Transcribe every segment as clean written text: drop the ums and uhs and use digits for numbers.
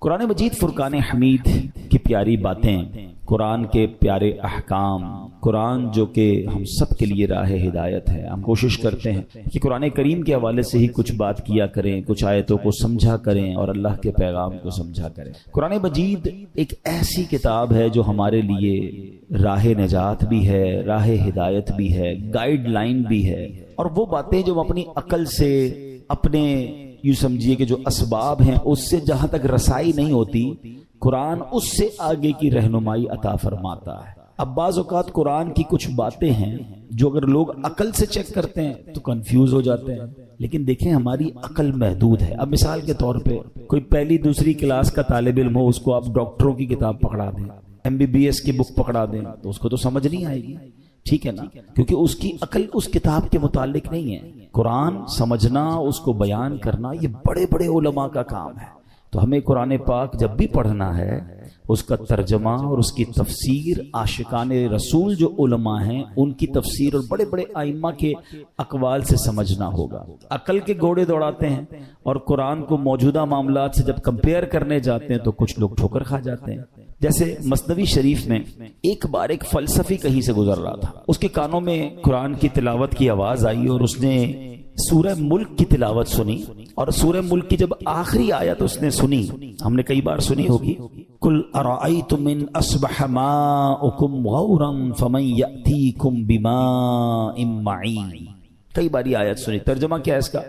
قرآن مجید فرقان حمید کی پیاری باتیں، قرآن کے پیارے احکام، قرآن جو کہ ہم سب کے لیے راہ ہدایت ہے. ہم کوشش کرتے ہیں کہ قرآن کریم کے حوالے سے ہی کچھ بات کیا کریں، کچھ آیتوں کو سمجھا کریں اور اللہ کے پیغام کو سمجھا کریں. قرآن مجید ایک ایسی کتاب ہے جو ہمارے لیے راہ نجات بھی ہے، راہ ہدایت بھی ہے، گائیڈ لائن بھی ہے. اور وہ باتیں جو ہم اپنی عقل سے، اپنے یوں سمجھیے کہ جو اسباب ہیں اس سے جہاں تک رسائی نہیں ہوتی، قرآن اس سے آگے کی رہنمائی عطا فرماتا ہے. اب بعض اوقات قرآن کی کچھ باتیں ہیں جو اگر لوگ عقل سے چیک کرتے ہیں تو کنفیوز ہو جاتے ہیں، لیکن دیکھیں ہماری عقل محدود ہے. اب مثال کے طور پہ کوئی پہلی دوسری کلاس کا طالب علم ہو، اس کو آپ ڈاکٹروں کی کتاب پکڑا دیں، MBBS کی بک پکڑا دیں تو اس کو تو سمجھ نہیں آئے گی، ٹھیک ہے نا، کیونکہ اس کی عقل اس کتاب کے متعلق نہیں ہے. قرآن سمجھنا، اس کو بیان کرنا، یہ بڑے بڑے علماء کا کام ہے. تو ہمیں قرآن پاک جب بھی پڑھنا ہے اس کا ترجمہ اور اس کی تفسیر عاشقان رسول جو علماء ہیں ان کی تفسیر اور بڑے بڑے ائمہ کے اقوال سے سمجھنا ہوگا. عقل کے گھوڑے دوڑاتے ہیں اور قرآن کو موجودہ معاملات سے جب کمپیئر کرنے جاتے ہیں تو کچھ لوگ ٹھوکر کھا جاتے ہیں. جیسے مثنوی شریف میں ایک بار ایک فلسفی کہیں سے گزر رہا تھا، اس کے کانوں میں قرآن کی تلاوت کی آواز آئی اور اس نے سورہ ملک کی تلاوت سنی. اور سورہ ملک کی جب آخری آیت اس نے سنی، ہم نے کئی بار سنی ہوگی، قل ارأیتم ان اصبح ماؤکم غورا فمن یأتیکم بماء معین. کئی باری آیت سنی. ترجمہ کیا ہے اس کا؟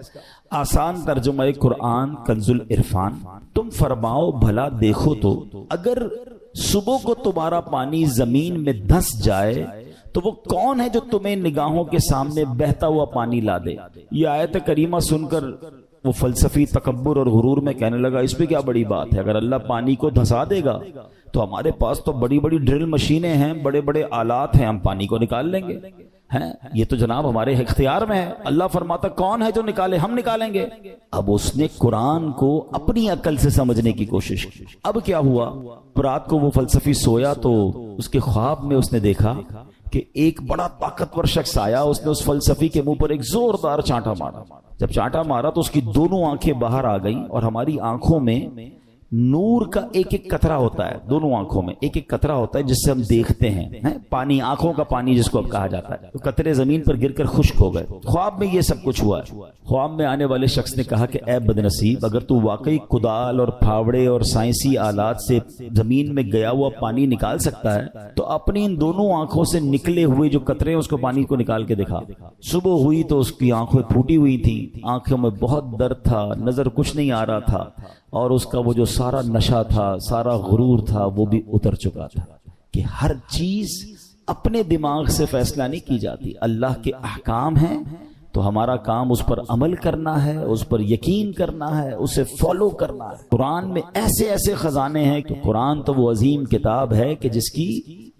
آسان ترجمہ قرآن کنز العرفان، تم فرماؤ بھلا دیکھو تو اگر صبح کو تمہارا پانی زمین میں دھس جائے تو وہ کون ہے جو تمہیں نگاہوں کے سامنے بہتا ہوا پانی لا دے. یہ آیت کریمہ سن کر وہ فلسفی تکبر اور غرور میں کہنے لگا اس پہ کیا بڑی بات ہے، اگر اللہ پانی کو دھسا دے گا تو ہمارے پاس تو بڑی بڑی ڈرل مشینیں ہیں، بڑے بڑے آلات ہیں، ہم پانی کو نکال لیں گے. یہ تو جناب ہمارے اختیار میں ہے. اللہ فرماتا کون ہے جو نکالے؟ ہم نکالیں گے. اب اس نے قرآن کو اپنی عقل سے سمجھنے کی کوشش کی. اب کیا ہوا، رات کو وہ فلسفی سویا تو اس کے خواب میں اس نے دیکھا کہ ایک بڑا طاقتور شخص آیا، اس نے اس فلسفی کے منہ پر ایک زوردار چانٹا مارا. جب چانٹا مارا تو اس کی دونوں آنکھیں باہر آ گئیں اور ہماری آنکھوں میں نور کا ایک ایک قطرہ ہوتا ہے، دونوں آنکھوں میں ایک ایک قطرہ ہوتا ہے جس سے ہم دیکھتے ہیں پانی، آنکھوں کا پانی جس کو اب کہا جاتا ہے. تو قطرے زمین پر گر کر خشک ہو گئے. خواب میں یہ سب کچھ ہوا ہے. خواب میں آنے والے شخص نے کہا کہ اے بدنصیب، اگر تو واقعی کدال اور پھاوڑے اور سائنسی آلات سے زمین میں گیا ہوا پانی نکال سکتا ہے تو اپنی ان دونوں آنکھوں سے نکلے ہوئے جو قطرے ہیں اس کو پانی کو نکال کے دکھا. صبح ہوئی تو اس کی آنکھیں پھوٹی ہوئی تھیں، آنکھوں میں بہت درد تھا، نظر کچھ نہیں آ رہا تھا اور اس کا وہ جو سارا نشہ تھا، سارا غرور تھا، وہ بھی اتر چکا تھا. کہ ہر چیز اپنے دماغ سے فیصلہ نہیں کی جاتی، اللہ کے احکام ہیں تو ہمارا کام اس پر عمل کرنا ہے، اس پر یقین کرنا ہے، اسے فالو کرنا ہے. قرآن میں ایسے ایسے خزانے ہیں کہ قرآن تو وہ عظیم کتاب ہے کہ جس کی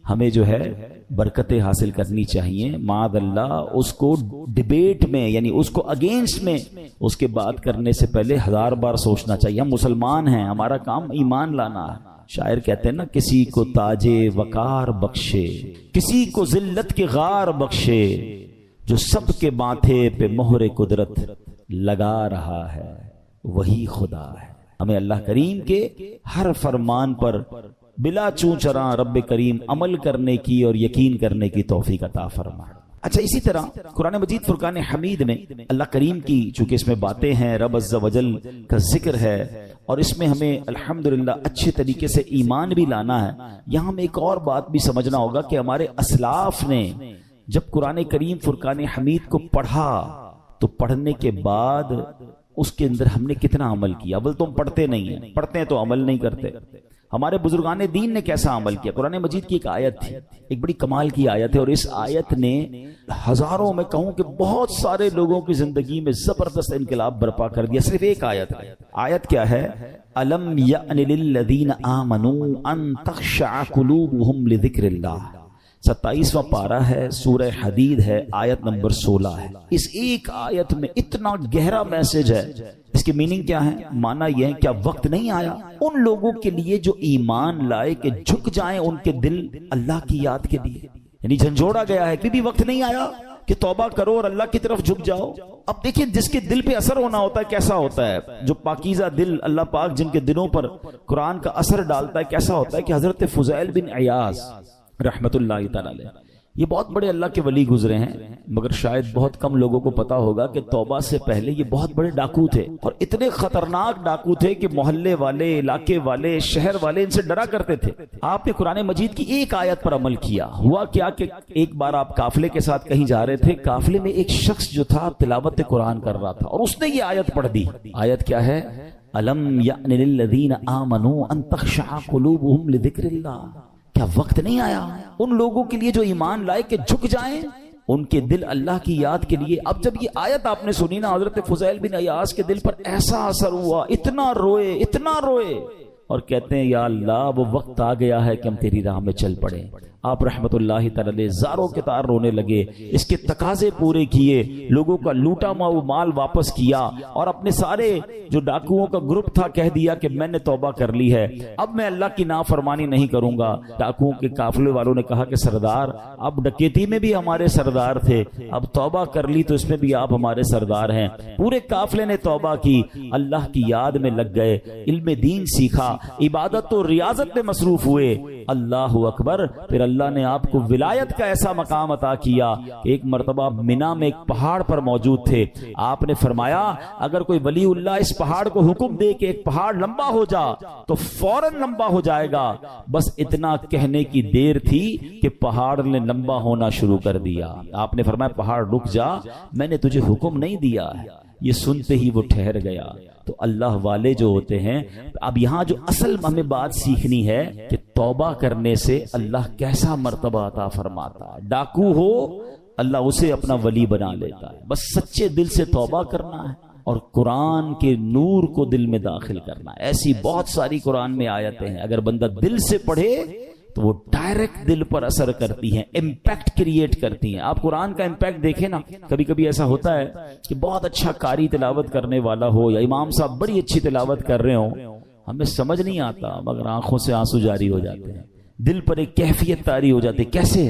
ہمیں جو ہے برکتیں حاصل کرنی چاہیے. معاذ اللہ اس کو ڈیبیٹ میں، یعنی اس کو اگینسٹ میں اس کے بات کرنے سے پہلے 1000 بار سوچنا چاہیے. ہم مسلمان ہیں، ہمارا کام ایمان لانا ہے. شاعر کہتے ہیں نا، کسی کو تاج وقار بخشے، کسی کو ذلت کے غار بخشے، جو سب کے ماتھے پہ مہر قدرت لگا رہا ہے وہی خدا ہے. ہمیں اللہ کریم کے ہر فرمان پر بلا چوں چراں رب کریم عمل کرنے کی اور یقین کرنے کی توفیق عطا فرمائے. اچھا، اسی طرح قرآن مجید فرقان حمید میں اللہ کریم کی چونکہ اس میں باتیں ہیں، رب عز و جل کا ذکر ہے اور اس میں ہمیں الحمدللہ اچھے طریقے سے ایمان بھی لانا ہے. یہاں ہمیں ایک اور بات بھی سمجھنا ہوگا کہ ہمارے اسلاف نے جب قرآن کریم فرقان حمید کو پڑھا تو پڑھنے کے بعد اس کے اندر ہم نے کتنا عمل کیا. اول تو ہم پڑھتے نہیں ہیں، پڑھتے ہیں تو عمل نہیں کرتے. ہمارے بزرگان دین نے کیسا عمل کیا. قرآن مجید کی ایک آیت تھی، ایک بڑی کمال کی آیت ہے اور اس آیت نے ہزاروں، میں کہوں کہ بہت سارے لوگوں کی زندگی میں زبردست انقلاب برپا کر دیا. صرف ایک آیت ہے. آیت کیا ہے؟ الم یأن للذین آمنوا ان تخشع قلوبہم لذکر اللہ. 27واں پارہ ہے، سورہ حدید ہے، آیت نمبر 16 ہے. اس ایک آیت میں اتنا گہرا میسج ہے. اس کی میننگ کیا ہے؟ معنی یہ ہے کیا وقت نہیں آیا ان لوگوں کے لیے جو ایمان لائے کہ جھک جائیں ان کے دل اللہ کی یاد کے لیے؟ یعنی جھنجھوڑا گیا ہے کہ بھی وقت نہیں آیا کہ توبہ کرو اور اللہ کی طرف جھک جاؤ. اب دیکھیں جس کے دل پہ اثر ہونا ہوتا ہے کیسا ہوتا ہے, جو پاکیزہ دل اللہ پاک جن کے دلوں پر قرآن کا اثر ڈالتا ہے کیسا ہوتا ہے کہ حضرت فضیل بن عیاض رحمت اللہ تعالی علیہ, یہ بہت بڑے اللہ کے ولی گزرے ہیں, مگر شاید بہت کم لوگوں کو پتا ہوگا کہ توبہ سے پہلے یہ بہت بڑے ڈاکو تھے, اور اتنے خطرناک ڈاکو تھے کہ محلے والے, علاقے والے, شہر والے ان سے ڈرا کرتے تھے. آپ نے قرآن مجید کی ایک آیت پر عمل کیا. ہوا کیا کہ ایک بار آپ قافلے کے ساتھ کہیں جا رہے تھے, قافلے میں ایک شخص جو تھا تلاوت قرآن کر رہا تھا, اور اس نے یہ آیت پڑھ دی. آیت کیا ہے؟ الم یأن للذین آمنوا ان تخشع قلوبہم لذکر اللہ. کیا وقت نہیں آیا ان لوگوں کے لیے جو ایمان لائے کہ جھک جائیں ان کے دل اللہ کی یاد کے لیے؟ اب جب یہ آیت آپ نے سنی نا, حضرت فضیل بن عیاض کے دل پر ایسا اثر ہوا, اتنا روئے اور کہتے ہیں یا اللہ وہ وقت آ گیا ہے کہ ہم تیری راہ میں چل پڑیں. آپ رحمت اللہ تعالی زاروں کے تار رونے لگے, اس کے تقاضے پورے کیے, لوگوں کا لوٹا ہوا مال واپس کیا, اور اپنے سارے جو ڈاکوؤں کا گروپ تھا کہہ دیا کہ میں نے توبہ کر لی ہے, اب میں اللہ کی نافرمانی نہیں کروں گا. ڈاکوؤں کے قافلے والوں نے کہا کہ سردار اب ڈکیتی میں بھی ہمارے سردار تھے, اب توبہ کر لی تو اس میں بھی آپ ہمارے سردار ہیں. پورے قافلے نے توبہ کی, اللہ کی یاد میں لگ گئے, علم دین سیکھا, عبادت و ریاضت میں مصروف ہوئے. اللہ اکبر. پھر اللہ نے آپ کو ولایت کا ایسا مقام عطا کیا کہ ایک مرتبہ مینا میں ایک پہاڑ پر موجود تھے. آپ نے فرمایا اگر کوئی ولی اللہ اس پہاڑ کو حکم دے کہ ایک پہاڑ لمبا ہو جا تو فوراً لمبا ہو جائے گا. بس اتنا کہنے کی دیر تھی کہ پہاڑ نے لمبا ہونا شروع کر دیا. آپ نے فرمایا پہاڑ رک جا, میں نے تجھے حکم نہیں دیا ہے. یہ سنتے ہی وہ ٹھہر گیا. تو اللہ والے جو ہوتے ہیں, اب یہاں جو اصل ہمیں بات سیکھنی ہے کہ توبہ کرنے سے اللہ کیسا مرتبہ عطا فرماتا ہے. ڈاکو ہو اللہ اسے اپنا ولی بنا لیتا ہے, بس سچے دل سے توبہ کرنا ہے اور قرآن کے نور کو دل میں داخل کرنا ہے. ایسی بہت ساری قرآن میں آیتیں ہیں, اگر بندہ دل سے پڑھے تو وہ ڈائریکٹ دل پر اثر کرتی ہیں, امپیکٹ کریٹ کرتی ہیں. آپ قرآن کا امپیکٹ دیکھیں نا, کبھی کبھی ایسا ہوتا ہے کہ بہت اچھا قاری تلاوت کرنے والا ہو یا امام صاحب بڑی اچھی تلاوت کر رہے ہوں, ہمیں سمجھ نہیں آتا مگر آنکھوں سے آنسو جاری ہو جاتے ہیں, دل پر ایک کیفیت طاری ہو جاتی. کیسے؟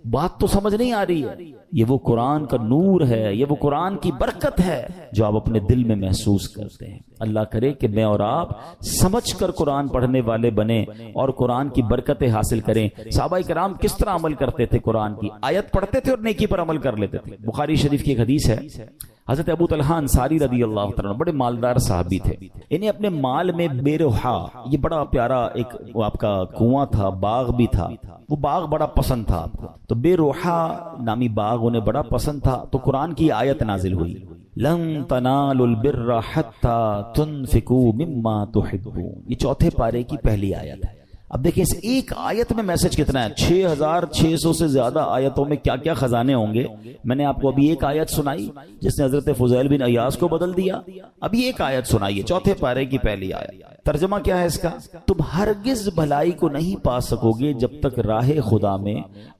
بات تو سمجھ نہیں آ رہی ہے. یہ وہ قرآن کا نور ہے, یہ وہ قرآن کی برکت ہے جو آپ اپنے دل میں محسوس کرتے ہیں. اللہ کرے کہ میں اور آپ سمجھ کر قرآن پڑھنے والے بنیں اور قرآن کی برکتیں حاصل کریں. صحابہ کرام کس طرح عمل کرتے تھے؟ قرآن کی آیت پڑھتے تھے اور نیکی پر عمل کر لیتے تھے. بخاری شریف کی ایک حدیث ہے, حضرت ابو طلحہ انصاری رضی اللہ تعالیٰ بڑے مالدار صحابی تھے. انہیں اپنے مال میں بے روحا, یہ بڑا پیارا ایک آپ کا کنواں تھا, باغ بھی تھا, وہ باغ بڑا پسند تھا آپ کو. تو بے روحا نامی باغ انہیں بڑا پسند تھا. تو قرآن کی آیت نازل ہوئی, لن تنالوا البر حتى تنفقوا مما تحبون. یہ چوتھے پارے کی پہلی آیت ہے. اب دیکھیں اس ایک آیت میں میسج کتنا ہے, 6600 سے زیادہ آیتوں میں کیا کیا خزانے ہوں گے. میں نے آپ کو ابھی ایک آیت سنائی جس نے حضرت فضیل بن عیاض کو بدل دیا. ابھی ایک آیت سنائیے, چوتھے پارے کی پہلی آیت. ترجمہ کیا ہے اس کا؟ تم ہرگز بھلائی کو نہیں پا سکو گے جب تک راہ خدا میں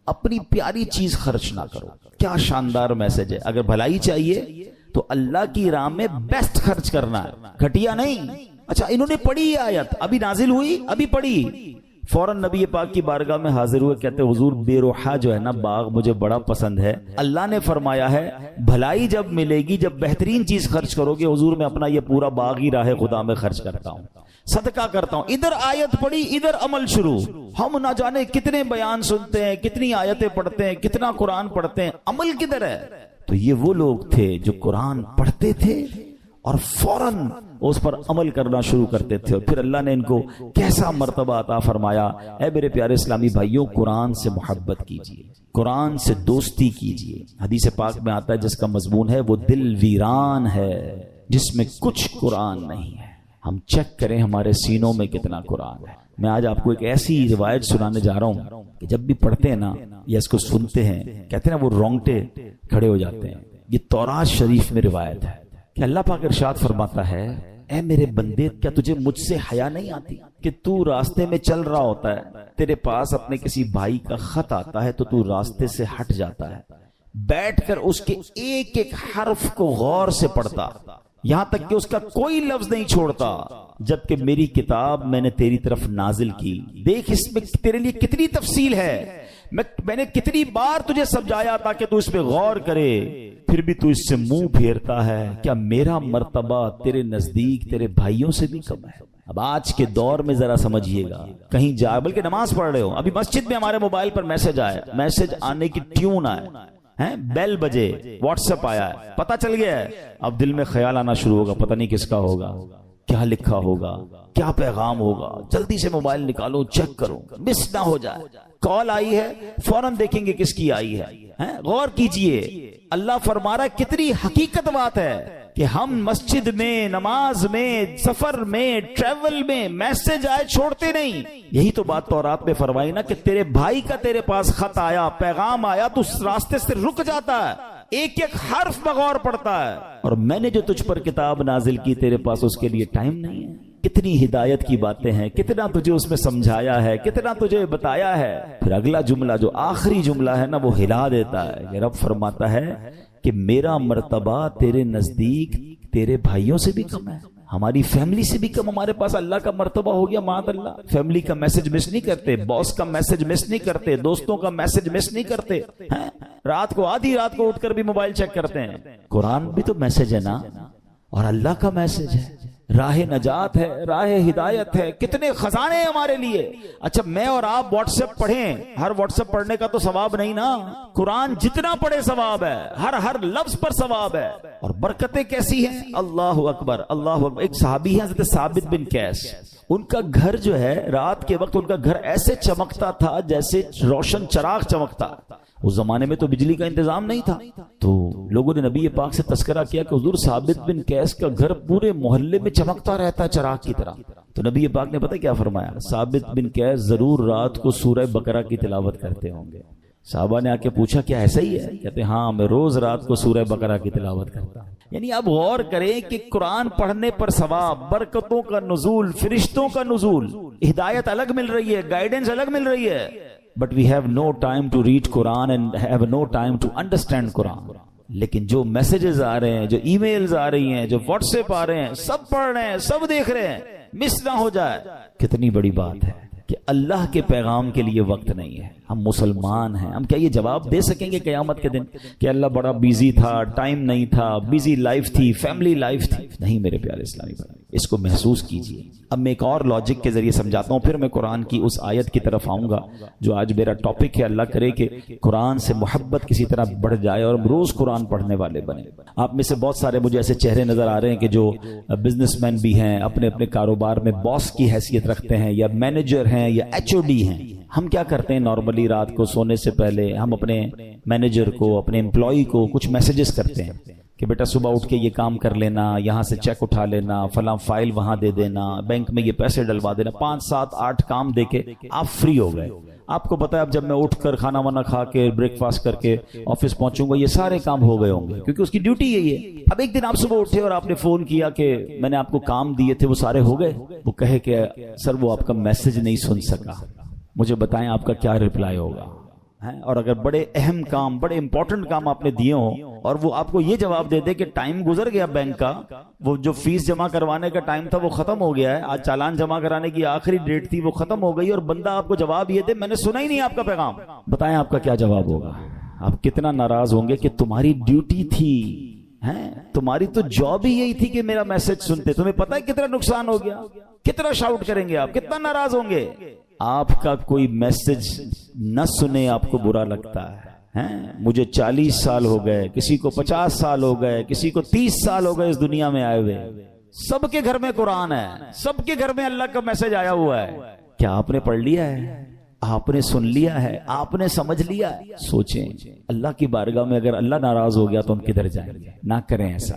اپنی پیاری چیز خرچ نہ کرو. کیا شاندار میسج ہے. اگر بھلائی چاہیے تو اللہ کی راہ میں بیسٹ خرچ کرنا ہے, گھٹیا نہیں. اچھا انہوں نے پڑھی آیت, ابھی نازل ہوئی, ابھی پڑھی, فوراً نبی پاک کی بارگاہ میں حاضر ہوئے, کہتے حضور بے روحا جو ہے نا باغ مجھے بڑا پسند ہے. اللہ نے فرمایا ہے بھلائی جب ملے گی جب بہترین چیز خرچ کرو گے. حضور میں اپنا یہ پورا باغ ہی راہ خدا میں خرچ کرتا ہوں, صدقہ کرتا ہوں. ادھر آیت پڑھی, ادھر عمل شروع. ہم نہ جانے کتنے بیان سنتے ہیں, کتنی آیتیں پڑھتے ہیں, کتنا قرآن پڑھتے ہیں, عمل کدھر ہے؟ تو یہ وہ لوگ تھے جو قرآن پڑھتے تھے اور فوراً اس پر عمل کرنا شروع کرتے تھے, اور پھر اللہ نے ان کو کیسا مرتبہ عطا فرمایا. اے میرے پیارے اسلامی بھائیوں, قرآن سے محبت کیجیے, قرآن سے دوستی کیجیے. حدیث پاک میں آتا ہے جس کا مضمون ہے وہ دل ویران ہے جس میں کچھ قرآن نہیں ہے. ہم چیک کریں ہمارے سینوں میں کتنا قرآن ہے. میں آج آپ کو ایک ایسی روایت سنانے جا رہا ہوں کہ جب بھی پڑھتے ہیں نا یا اس کو سنتے ہیں, کہتے ہیں نا وہ رونگٹے کھڑے ہو جاتے ہیں. یہ تورات شریف میں روایت ہے کہ اللہ پاک ارشاد فرماتا ہے, اے میرے بندے کیا تجھے مجھ سے حیا نہیں آتی کہ تو راستے میں چل رہا ہوتا ہے, تیرے پاس اپنے کسی بھائی کا خط آتا ہے تو تو راستے سے ہٹ جاتا ہے, بیٹھ کر اس کے ایک ایک حرف کو غور سے پڑھتا, یہاں تک کہ اس کا کوئی لفظ نہیں چھوڑتا. جبکہ میری کتاب میں نے تیری طرف نازل کی. دیکھ اس میں تیرے لیے کتنی تفصیل ہے. میں نے کتنی بار تجھے سمجھایا تاکہ تو اس پہ غور کرے, پھر بھی تو اس سے منہ پھیرتا ہے. کیا میرا مرتبہ تیرے نزدیک تیرے بھائیوں سے بھی کم ہے؟ اب آج کے دور میں ذرا سمجھیے گا, کہیں جائے بلکہ نماز پڑھ رہے ہو, ابھی مسجد میں ہمارے موبائل پر میسج آیا, میسج آنے کی ٹیون آئے, بیل بجے, واٹس ایپ آیا ہے, پتہ چل گیا ہے. اب دل میں خیال آنا شروع ہوگا, پتہ نہیں کس کا ہوگا, کیا لکھا ہوگا, کیا پیغام ہوگا. جلدی سے موبائل نکالو, چیک کرو, مس نہ ہو جائے. کال آئی ہے, فوراً دیکھیں گے کس کی آئی ہے. غور کیجئے, اللہ فرما رہا ہے کتنی حقیقت بات ہے کہ ہم مسجد میں, نماز میں, سفر میں, ٹریول میں میسج آئے چھوڑتے نہیں. یہی تو بات تورات میں فرمائی نا کہ تیرے بھائی کا تیرے پاس خط آیا, پیغام آیا, تو اس راستے سے رک جاتا ہے, ایک ایک حرف بغور پڑتا ہے. اور میں نے جو تجھ پر کتاب نازل کی تیرے پاس اس کے لیے ٹائم نہیں ہے. کتنی ہدایت کی باتیں ہیں, کتنا تجھے اس میں سمجھایا ہے, کتنا تجھے بتایا ہے. پھر اگلا جملہ جو آخری جملہ ہے نا, وہ ہلا دیتا ہے. یہ رب فرماتا ہے کہ میرا مرتبہ تیرے نزدیک تیرے بھائیوں سے بھی کم ہے, ہماری فیملی سے بھی کم. ہمارے پاس اللہ کا مرتبہ ہو گیا معاذ اللہ. فیملی کا میسج مس نہیں کرتے, باس کا میسج مس نہیں کرتے, دوستوں کا میسج مس نہیں کرتے. رات کو, آدھی رات کو اٹھ کر بھی موبائل چیک کرتے ہیں. قرآن بھی تو میسج ہے نا, اور اللہ کا میسج ہے, راہ نجات ہے, راہ ہدایت ہے. کتنے خزانے ہیں ہمارے لیے. اچھا میں اور آپ واٹس ایپ پڑھیں, ہر واٹس ایپ پڑھنے کا تو ثواب نہیں نا. قرآن جتنا پڑھے ثواب ہے, ہر لفظ پر ثواب ہے. اور برکتیں کیسی ہیں, اللہ اکبر اللہ اکبر. ایک صحابی ہیں حضرت ثابت بن قیس, ان کا گھر جو ہے رات کے وقت ان کا گھر ایسے چمکتا تھا جیسے روشن چراغ چمکتا. اس زمانے میں تو بجلی کا انتظام نہیں تھا, تو لوگوں نے نبی پاک سے تذکرہ کیا کہ حضور ثابت بن قیس کا گھر پورے محلے میں چمکتا رہتا ہے چراغ کی طرح. تو نبی پاک نے پتہ کیا فرمایا, ثابت بن قیس ضرور رات کو سورہ بقرہ کی تلاوت کرتے ہوں گے. صحابہ نے آ کے پوچھا کیا ایسا ہی ہے؟ کہتے ہاں, میں روز رات کو سورہ بقرہ کی تلاوت کرتا ہوں. یعنی آپ غور کریں کہ قرآن پڑھنے پر ثواب, برکتوں کا نزول, فرشتوں کا نزول, ہدایت الگ مل رہی ہے, گائیڈنس الگ مل رہی ہے. But we have no time to read Quran and have no time to understand Quran. لیکن جو میسیجز آ رہے ہیں, جو ای میلز آ رہی ہیں, جو واٹس ایپ آ رہے ہیں, سب پڑھ رہے ہیں, سب دیکھ رہے ہیں, مس نہ ہو جائے. کتنی بڑی بات ہے کہ اللہ کے پیغام کے لیے وقت نہیں ہے. ہم مسلمان ہیں, ہم کیا یہ جواب دے سکیں گے قیامت کے دن کہ اللہ بڑا بیزی تھا, ٹائم نہیں تھا, بیزی لائف تھی, فیملی لائف تھی؟ نہیں میرے پیارے اسلامی بھائی, اس کو محسوس کیجئے. اب میں ایک اور لاجک کے ذریعے سمجھاتا ہوں, پھر میں قرآن کی اس آیت کی طرف آؤں گا جو آج میرا ٹاپک ہے. اللہ کرے کہ قرآن سے محبت کسی طرح بڑھ جائے اور ہم روز قرآن پڑھنے والے بنے. آپ میں سے بہت سارے مجھے ایسے چہرے نظر آ رہے ہیں کہ جو بزنس مین بھی ہیں, اپنے اپنے کاروبار میں باس کی حیثیت رکھتے ہیں, یا مینیجر ہیں, یا HOD ہیں. ہم کیا کرتے ہیں نارملی رات کو سونے سے پہلے ہم اپنے مینیجر کو, اپنے امپلائی کو کچھ میسیجز کرتے ہیں کہ بیٹا صبح اٹھ کے یہ کام کر لینا, یہاں سے چیک اٹھا لینا, فلاں فائل وہاں دے دینا, بینک میں یہ پیسے ڈلوا دینا. 5 7 8 کام دے کے آپ فری ہو گئے. آپ کو پتا ہے اب جب میں اٹھ کر کھانا وانا کھا کے بریک فاسٹ کر کے آفس پہنچوں گا, یہ سارے کام ہو گئے ہوں گے کیونکہ اس کی ڈیوٹی یہی ہے. اب ایک دن آپ صبح اٹھے اور آپ نے فون کیا کہ میں نے آپ کو کام دیے تھے, وہ سارے ہو گئے. وہ کہے کہ سر وہ آپ کا میسج نہیں سن سکا, مجھے بتائیں آپ کا کیا رپلائی ہوگا؟ اور اگر بڑے اہم کام, بڑے امپورٹنٹ کام آپ نے دیے ہوں اور وہ آپ کو یہ جواب دے دے کہ ٹائم گزر گیا بینک کا, وہ جو فیس جمع کروانے کا ٹائم تھا وہ ختم ہو گیا ہے, آج چالان جمع کرانے کی آخری ڈیٹ تھی وہ ختم ہو گئی, اور بندہ آپ کو جواب یہ دے میں نے سنا ہی نہیں آپ کا پیغام, بتائیں آپ کا کیا جواب ہوگا؟ آپ کتنا ناراض ہوں گے کہ تمہاری ڈیوٹی تھی, تمہاری تو جاب ہی یہی تھی کہ میرا میسج سنتے. تمہیں پتہ ہے کتنا نقصان ہو گیا, کتنا شاؤٹ کریں گے آپ, کتنا ناراض ہوں گے. آپ کا کوئی میسج نہ سنے آپ کو برا لگتا ہے. مجھے 40 سال ہو گئے, کسی کو 50 سال ہو گئے, کسی کو 30 سال ہو گئے اس دنیا میں آئے ہوئے, سب کے گھر میں قرآن ہے, سب کے گھر میں اللہ کا میسج آیا ہوا ہے. کیا آپ نے پڑھ لیا ہے؟ آپ نے سن لیا ہے؟ آپ نے سمجھ لیا ہے؟ سوچیں, اللہ کی بارگاہ میں اگر اللہ ناراض ہو گیا تو ہم کدھر جائیں گے؟ نہ کریں ایسا.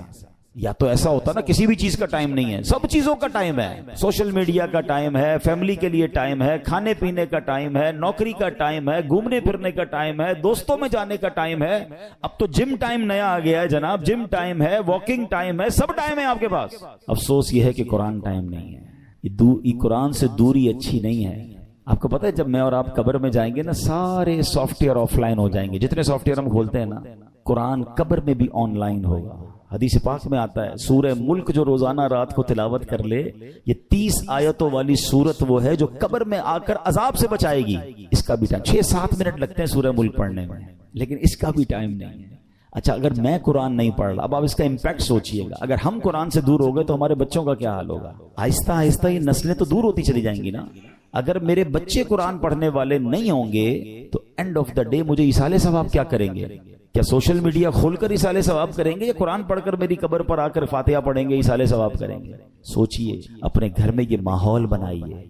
یا تو ایسا ہوتا نا کسی بھی چیز کا ٹائم نہیں ہے, سب چیزوں کا ٹائم ہے. سوشل میڈیا کا ٹائم ہے, فیملی کے لیے ٹائم ہے, کھانے پینے کا ٹائم ہے, نوکری کا ٹائم ہے, گھومنے پھرنے کا ٹائم ہے, دوستوں میں جانے کا ٹائم ہے. اب تو جم ٹائم نیا آ گیا ہے جناب, جم ٹائم ہے, واکنگ ٹائم ہے, سب ٹائم ہے آپ کے پاس. افسوس یہ ہے کہ قرآن ٹائم نہیں ہے. یہ قرآن سے دوری اچھی نہیں ہے. آپ کو پتہ ہے جب میں اور آپ قبر میں جائیں گے نا, سارے سافٹ ویئر آف لائن ہو جائیں گے. جتنے سافٹ ویئر ہم کھولتے ہیں نا, قرآن قبر میں بھی آن لائن ہوگا. حدیث پاک میں آتا ہے سورہ ملک جو روزانہ رات کو تلاوت کر لے، یہ 30 آیتوں والی سورت وہ ہے جو قبر میں آ کر عذاب سے بچائے گی۔ اس کا بھی ٹائم 6-7 منٹ لگتے ہیں سورہ ملک پڑھنے میں، لیکن اس کا بھی ٹائم نہیں ہے۔ اچھا اگر میں قرآن نہیں پڑھ رہا، اب آپ اس کا امپیکٹ سوچئے گا، اگر ہم قرآن سے دور ہو گئے تو ہمارے بچوں کا کیا حال ہوگا؟ آہستہ آہستہ یہ نسلیں تو دور ہوتی چلی جائیں گی نا۔ اگر میرے بچے قرآن پڑھنے والے نہیں ہوں گے تو اینڈ آف دا ڈے مجھے ایصال ثواب کیا کریں گے؟ کیا سوشل میڈیا کھول کر ایصال ثواب کریں گے، یا قرآن پڑھ کر میری قبر پر آ کر فاتحہ پڑھیں گے ایصال ثواب کریں گے؟ سوچئے، اپنے گھر میں یہ ماحول بنائیے،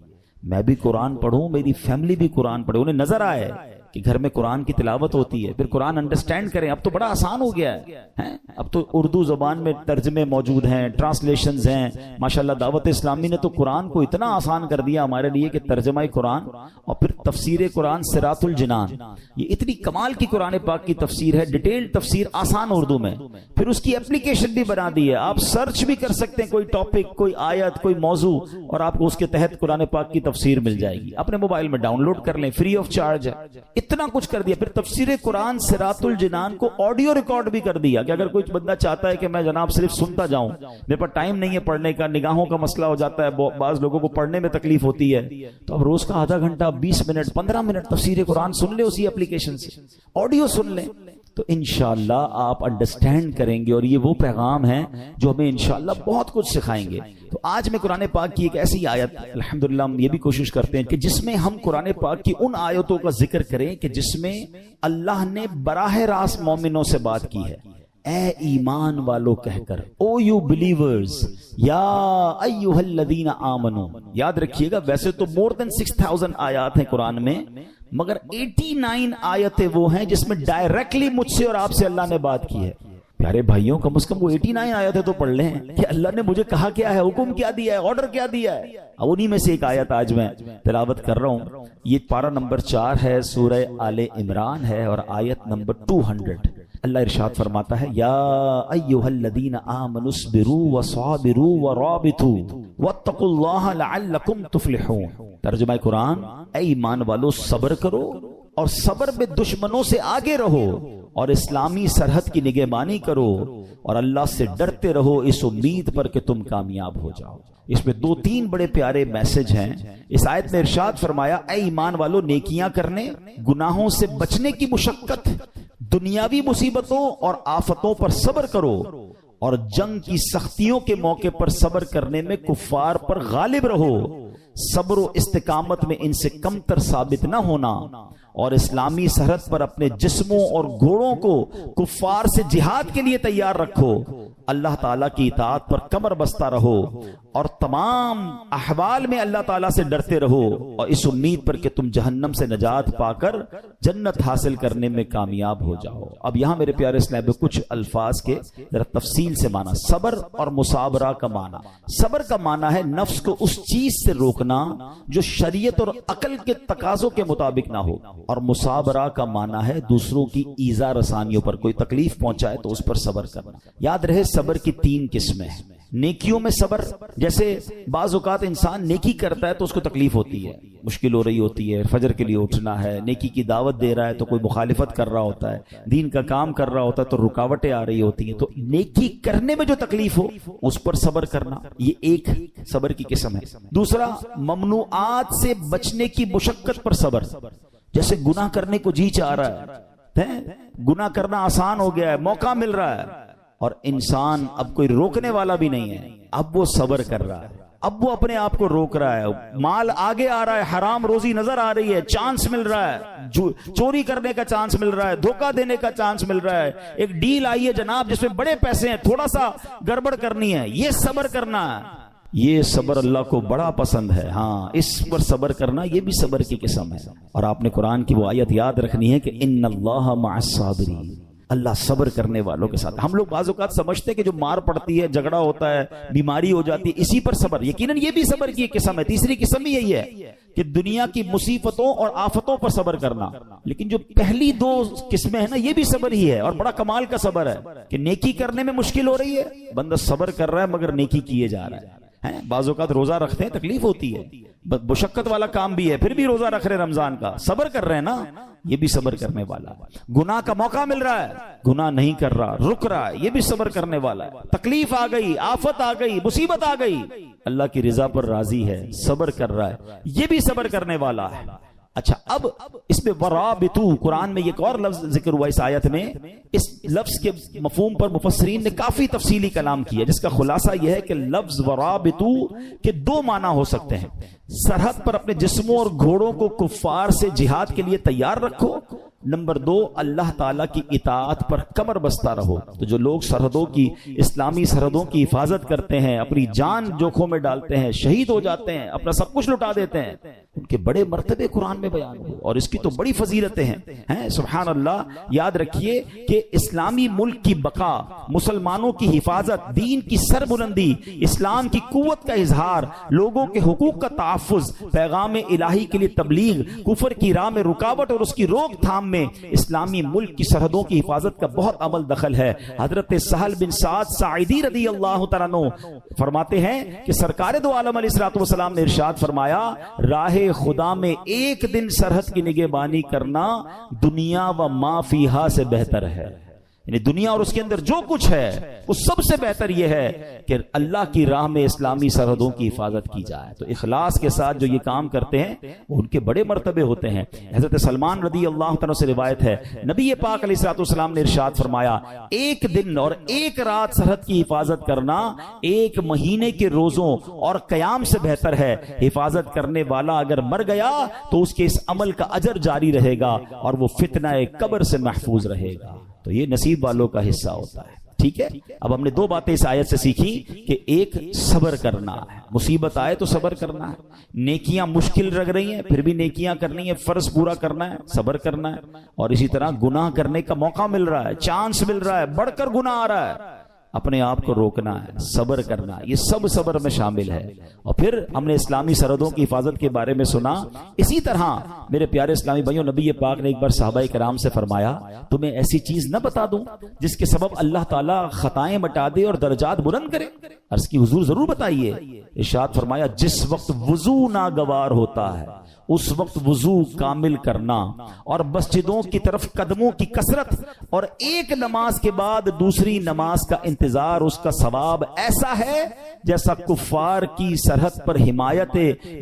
میں بھی قرآن پڑھوں، میری فیملی بھی قرآن پڑھے، انہیں نظر آئے کہ گھر میں قرآن کی تلاوت ہوتی ہے، پھر قرآن انڈرسٹینڈ کریں۔ اب تو بڑا آسان ہو گیا ہے، اب تو اردو زبان میں ترجمے موجود ہیں، ٹرانسلیشنز ہیں، ماشاءاللہ دعوت اسلامی نے تو قرآن کو اتنا آسان کر دیا ہمارے لیے کہ ترجمہ قرآن اور پھر تفسیر قرآن صراط الجنان، یہ اتنی کمال کی قرآن پاک کی تفسیر ہے، ڈیٹیلڈ تفسیر آسان اردو میں، پھر اس کی اپلیکیشن بھی بنا دی ہے، آپ سرچ بھی کر سکتے ہیں کوئی ٹاپک، کوئی آیت، کوئی موضوع، اور آپ کو اس کے تحت قرآن پاک کی تفسیر مل جائے گی، اپنے موبائل میں ڈاؤن لوڈ کر لیں، فری آف چارج ہے، اتنا کچھ کر دیا۔ پھر تفسیر قرآن صراط الجنان کو آڈیو ریکارڈ بھی کر دیا کہ اگر کوئی بندہ چاہتا ہے کہ میں جناب صرف سنتا جاؤں، میرے پاس ٹائم نہیں ہے پڑھنے کا، نگاہوں کا مسئلہ ہو جاتا ہے، بعض لوگوں کو پڑھنے میں تکلیف ہوتی ہے، تو اب روز کا آدھا گھنٹہ، 20 منٹ، 15 منٹ تفسیر قرآن سن لے اسی اپلیکیشن سے، آڈیو سن لیں، تو انشاءاللہ آپ انڈرسٹینڈ کریں گے، اور یہ وہ پیغام ہے جو ہمیں انشاءاللہ بہت کچھ سکھائیں گے۔ تو آج میں قرآن پاک کی ایک ایسی آیت، الحمدللہ ہم یہ بھی کوشش کرتے ہیں کہ جس میں ہم قرآن پاک کی ان آیتوں کا ذکر کریں کہ جس میں اللہ نے براہ راست مومنوں سے بات کی ہے، اے ایمان والو کہہ کر، او یو بلیورز، یا ایھا الذین آمنو۔ یاد رکھیے گا ویسے تو مور دین 6000 آیات ہیں قرآن میں، مگر 89 آیتیں وہ ہیں جس میں ڈائریکٹلی مجھ سے اور آپ سے اللہ نے بات کی ہے۔ پیارے بھائیوں کم از کم وہ 89 آیتیں تو پڑھ لیں کہ اللہ نے مجھے کہا کیا ہے، حکم کیا دیا ہے، آرڈر کیا دیا ہے۔ اب انہی میں سے ایک آیت آج میں تلاوت کر رہا ہوں، یہ پارہ نمبر 4 ہے، سورہ آل عمران ہے، اور آیت نمبر 200۔ اللہ ارشاد فرماتا ہے، یا ایھا الذین آمنوا اصبروا وصابروا ورابطوا واتقوا اللہ لعلکم تفلحون۔ ترجمہ قرآن، اے ایمان والو صبر کرو اور صبر میں دشمنوں سے آگے رہو، اور اسلامی سرحد کی نگہبانی کرو، اور اللہ سے ڈرتے رہو اس امید پر کہ تم کامیاب ہو جاؤ۔ اس میں 2-3 بڑے پیارے میسج ہیں۔ اس آیت میں ارشاد فرمایا، اے ایمان والو نیکیاں کرنے، گناہوں سے بچنے کی مشقت، دنیاوی مصیبتوں اور آفتوں پر صبر کرو، اور جنگ کی سختیوں کے موقع پر صبر کرنے میں کفار پر غالب رہو، صبر و استقامت میں ان سے کم تر ثابت نہ ہونا، اور اسلامی سرحد پر اپنے جسموں اور گھوڑوں کو کفار سے جہاد کے لیے تیار رکھو، اللہ تعالیٰ کی اطاعت پر کمر بستہ رہو، اور تمام احوال میں اللہ تعالیٰ سے ڈرتے رہو، اور اس امید پر کہ تم جہنم سے نجات پا کر جنت حاصل کرنے میں کامیاب ہو جاؤ۔ اب یہاں میرے پیارے اسلام میں کچھ الفاظ کے ذرا تفصیل سے معنی، صبر اور مصابرہ کا معنی۔ صبر کا معنی ہے نفس کو اس چیز سے روکنا جو شریعت اور عقل کے تقاضوں کے مطابق نہ ہو، اور مصابرہ کا معنی ہے دوسروں کی ایذا رسانیوں پر، کوئی تکلیف پہنچائے تو اس پر صبر کرنا۔ یاد رہے صبر کی 3 قسمیں ہیں۔ نیکیوں میں صبر، جیسے بعض اوقات انسان نیکی کرتا ہے تو اس کو تکلیف ہوتی ہے، مشکل ہو رہی ہوتی ہے، فجر کے لیے اٹھنا ہے، نیکی کی دعوت دے رہا ہے تو کوئی مخالفت کر رہا ہوتا ہے، دین کا کام کر رہا ہوتا ہے تو رکاوٹیں آ رہی ہوتی ہیں، تو نیکی کرنے میں جو تکلیف ہو اس پر صبر کرنا، یہ ایک صبر کی قسم ہے۔ دوسرا، ممنوعات سے بچنے کی مشقت پر صبر، جیسے گناہ کرنے کو جی چاہ رہا ہے، گناہ کرنا آسان ہو گیا ہے، موقع مل رہا ہے، اور انسان اب کوئی روکنے والا بھی نہیں ہے، اب وہ صبر کر رہا ہے، اب وہ اپنے آپ کو روک رہا ہے، مال آگے آ رہا ہے، حرام روزی نظر آ رہی ہے، چانس مل رہا ہے، چوری کرنے کا چانس مل رہا ہے، دھوکہ دینے کا چانس مل رہا ہے، ایک ڈیل آئی ہے جناب جس میں بڑے پیسے ہیں، تھوڑا سا گڑبڑ کرنی ہے، یہ صبر کرنا ہے، یہ صبر اللہ کو بڑا پسند ہے۔ ہاں، اس پر صبر کرنا یہ بھی صبر کی قسم ہے۔ اور آپ نے قرآن کی وہ آیت یاد رکھنی ہے کہ ان اللہ مع الصابرین، اللہ صبر کرنے والوں کے ساتھ۔ ہم لوگ بعض اوقات سمجھتے ہیں کہ جو مار پڑتی ہے، جھگڑا ہوتا ہے، بیماری ہو جاتی ہے، اسی پر صبر، یقیناً یہ بھی صبر کی ایک قسم ہے۔ تیسری قسم بھی یہی ہے کہ دنیا کی مصیبتوں اور آفتوں پر صبر کرنا، لیکن جو پہلی 2 قسمیں ہیں نا، یہ بھی صبر ہی ہے، اور بڑا کمال کا صبر ہے کہ نیکی کرنے میں مشکل ہو رہی ہے، بندہ صبر کر رہا ہے مگر نیکی کیے جا رہا ہے، ہیں بعض اوقات روزہ رکھتے ہیں تکلیف ہوتی ہے، مشقت والا کام بھی ہے، پھر بھی روزہ رکھ رہے رمضان کا، صبر کر رہے ہیں نا، یہ بھی صبر کرنے والا ہے۔ گناہ کا موقع مل رہا ہے، گناہ نہیں کر رہا، رک رہا ہے، یہ بھی صبر کرنے والا ہے۔ تکلیف آ گئی، آفت آ گئی، مصیبت آ گئی، اللہ کی رضا پر راضی ہے، صبر کر رہا ہے، یہ بھی صبر کرنے والا ہے۔ اچھا، اب اس میں ورابطو، قرآن میں ایک اور لفظ ذکر ہوا اس آیت میں، اس لفظ کے مفہوم پر مفسرین نے کافی تفصیلی کلام کیا، جس کا خلاصہ یہ ہے کہ لفظ ورابطو کے دو معنی ہو سکتے ہیں۔ سرحد پر اپنے جسموں اور گھوڑوں کو کفار سے جہاد کے لیے تیار رکھو، نمبر 2 اللہ تعالیٰ کی اطاعت پر کمر بستہ رہو۔ تو جو لوگ سرحدوں کی، اسلامی سرحدوں کی حفاظت کرتے ہیں، اپنی جان جوکھوں میں ڈالتے ہیں، شہید ہو جاتے ہیں، اپنا سب کچھ لٹا دیتے ہیں، ان کے بڑے مرتبے قرآن میں بیان ہوئے اور اس کی تو بڑی فضیلتیں ہیں۔ سبحان اللہ، یاد رکھیے کہ اسلامی ملک کی بقا، مسلمانوں کی حفاظت، دین کی سربلندی، اسلام کی قوت کا اظہار، لوگوں کے حقوق کا تحفظ، پیغام الہی کے لیے تبلیغ، کفر کی راہ میں رکاوٹ اور اس کی روک تھام میں اسلامی ملک کی سرحدوں کی حفاظت کا بہت عمل دخل ہے۔ حضرت سہل بن سعد ساعدی رضی اللہ تعالیٰ عنہ فرماتے ہیں کہ سرکار دو عالم علیہ الصلوۃ والسلام نے ارشاد فرمایا، راہ خدا میں ایک دن سرحد کی نگہبانی کرنا دنیا و ما فیہا سے بہتر ہے۔ یعنی دنیا اور اس کے اندر جو کچھ ہے وہ سب سے بہتر یہ ہے کہ اللہ کی راہ میں اسلامی سرحدوں کی حفاظت کی جائے۔ تو اخلاص کے ساتھ جو یہ کام کرتے ہیں ان کے بڑے مرتبے ہوتے ہیں۔ حضرت سلمان رضی اللہ عنہ سے روایت ہے، نبی پاک علیہ الصلوۃ والسلام نے ارشاد فرمایا، ایک دن اور ایک رات سرحد کی حفاظت کرنا ایک مہینے کے روزوں اور قیام سے بہتر ہے۔ حفاظت کرنے والا اگر مر گیا تو اس کے اس عمل کا اجر جاری رہے گا اور وہ فتنہ قبر سے محفوظ رہے گا۔ تو یہ نصیب والوں کا حصہ ہوتا ہے۔ ٹھیک ہے، اب ہم نے دو باتیں اس آیت سے سیکھی کہ ایک صبر کرنا ہے، مصیبت آئے تو صبر کرنا ہے، نیکیاں مشکل لگ رہی ہیں پھر بھی نیکیاں کرنی ہے، فرض پورا کرنا ہے، صبر کرنا ہے، اور اسی طرح گناہ کرنے کا موقع مل رہا ہے، چانس مل رہا ہے، بڑھ کر گناہ آ رہا ہے، اپنے آپ کو روکنا ہے، صبر کرنا ہے، یہ سب صبر میں شامل ہے۔ اور پھر ہم نے اسلامی سرحدوں کی حفاظت کے بارے میں سنا۔ اسی طرح میرے پیارے اسلامی بھائیوں، نبی پاک نے ایک بار صحابہ کرام سے فرمایا، تمہیں ایسی چیز نہ بتا دوں جس کے سبب اللہ تعالیٰ خطائیں مٹا دے اور درجات بلند کرے؟ عرض کی حضور ضرور بتائیے۔ ارشاد فرمایا، جس وقت وضو ناگوار ہوتا ہے اس وقت وضو کامل کرنا، اور مسجدوں کی طرف قدموں کی کثرت، اور ایک نماز کے بعد دوسری نماز کا انتظار، اس کا ثواب ایسا ہے جیسا کفار کی سرحد پر حمایت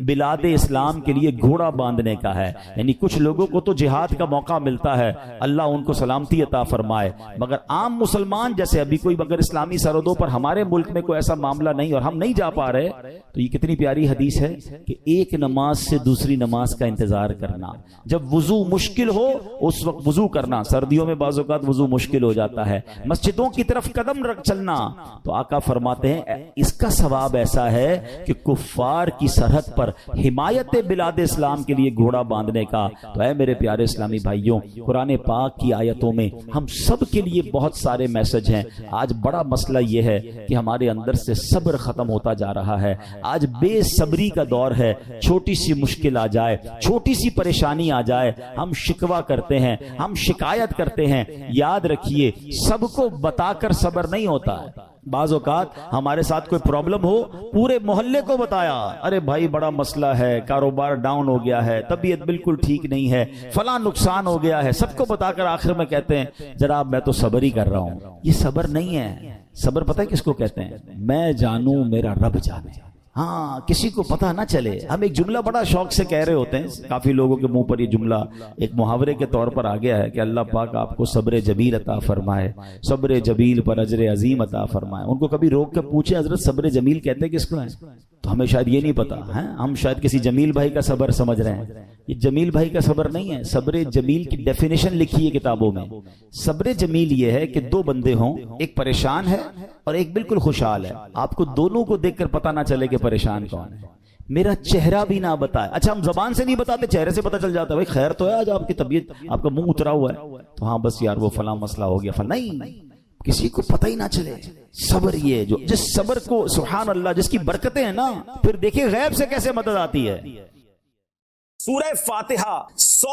بلاد اسلام کے لیے گھوڑا باندھنے کا ہے۔ یعنی کچھ لوگوں کو تو جہاد کا موقع ملتا ہے، اللہ ان کو سلامتی عطا فرمائے، مگر عام مسلمان جیسے ابھی کوئی اگر اسلامی سرحدوں پر ہمارے ملک میں کوئی ایسا معاملہ نہیں اور ہم نہیں جا پا رہے، تو یہ کتنی پیاری حدیث ہے کہ ایک نماز سے دوسری نماز کا انتظار کرنا، جب وضو مشکل ہو اس وقت وضو کرنا، سردیوں میں بعض اوقات وضو مشکل ہو جاتا ہے، مسجدوں کی طرف قدم رکھ چلنا، تو آقا فرماتے ہیں اس کا ثواب ایسا ہے کہ کفار کی سرحد پر حمایت بلاد اسلام کے لیے گھوڑا باندھنے کا۔ تو اے میرے پیارے اسلامی بھائیوں، قرآن پاک کی آیتوں میں ہم سب کے لیے بہت سارے میسج ہیں۔ آج بڑا مسئلہ یہ ہے کہ ہمارے اندر سے صبر ختم ہوتا جا رہا ہے، آج بے صبری کا دور ہے، چھوٹی سی مشکل آ جائے، چھوٹی سی پریشانی آ جائے، ہم شکوہ کرتے ہیں، ہم شکایت کرتے ہیں۔ یاد رکھیے، سب کو بتا کر صبر نہیں ہوتا ہے۔ بعض اوقات ہمارے ساتھ کوئی پرابلم ہو، پورے محلے کو بتایا، ارے بھائی بڑا مسئلہ ہے، کاروبار ڈاؤن ہو گیا ہے، طبیعت بالکل ٹھیک نہیں ہے، فلاں نقصان ہو گیا ہے، سب کو بتا کر آخر میں کہتے ہیں جناب میں تو صبر ہی کر رہا ہوں۔ یہ صبر نہیں ہے۔ صبر پتہ ہے کس کو کہتے ہیں؟ میں جانوں میرا رب جانے۔ ہاں، کسی کو پتہ نہ چلے۔ ہم ایک جملہ بڑا شوق سے کہہ رہے ہوتے ہیں، کافی لوگوں کے منہ پر یہ جملہ ایک محاورے کے طور پر آ گیا ہے کہ اللہ پاک آپ کو صبر جمیل عطا فرمائے، صبر جمیل پر اجر عظیم عطا فرمائے۔ ان کو کبھی روک کے پوچھیں حضرت صبر جمیل کہتے کس کو ہیں؟ تو ہمیں شاید یہ نہیں پتا ہے، ہم شاید کسی جمیل بھائی کا صبر سمجھ رہے ہیں۔ یہ جمیل بھائی کا صبر نہیں ہے۔ صبر جمیل کی ڈیفینیشن لکھی ہے کتابوں میں۔ صبر جمیل یہ ہے کہ دو بندے ہوں، ایک پریشان ہے اور ایک بالکل خوشحال ہے، آپ کو دونوں کو دیکھ کر پتہ نہ چلے کہ پریشان کون ہے، میرا چہرہ بھی نہ بتائے۔ اچھا ہم زبان سے نہیں بتاتے، چہرے سے پتہ چل جاتا ہے، بھائی خیر تو ہے، آج آپ کی طبیعت، آپ کا منہ اترا ہوا ہے، تو ہاں بس یار وہ فلاں مسئلہ ہو گیا، فلاں نہیں، کسی کو پتہ ہی نہ چلے۔ صبر یہ جو جس صبر کو سبحان اللہ جس کی برکتیں ہیں نا، پھر دیکھیں غیب سے کیسے مدد آتی ہے۔ سورہ فاتحہ 100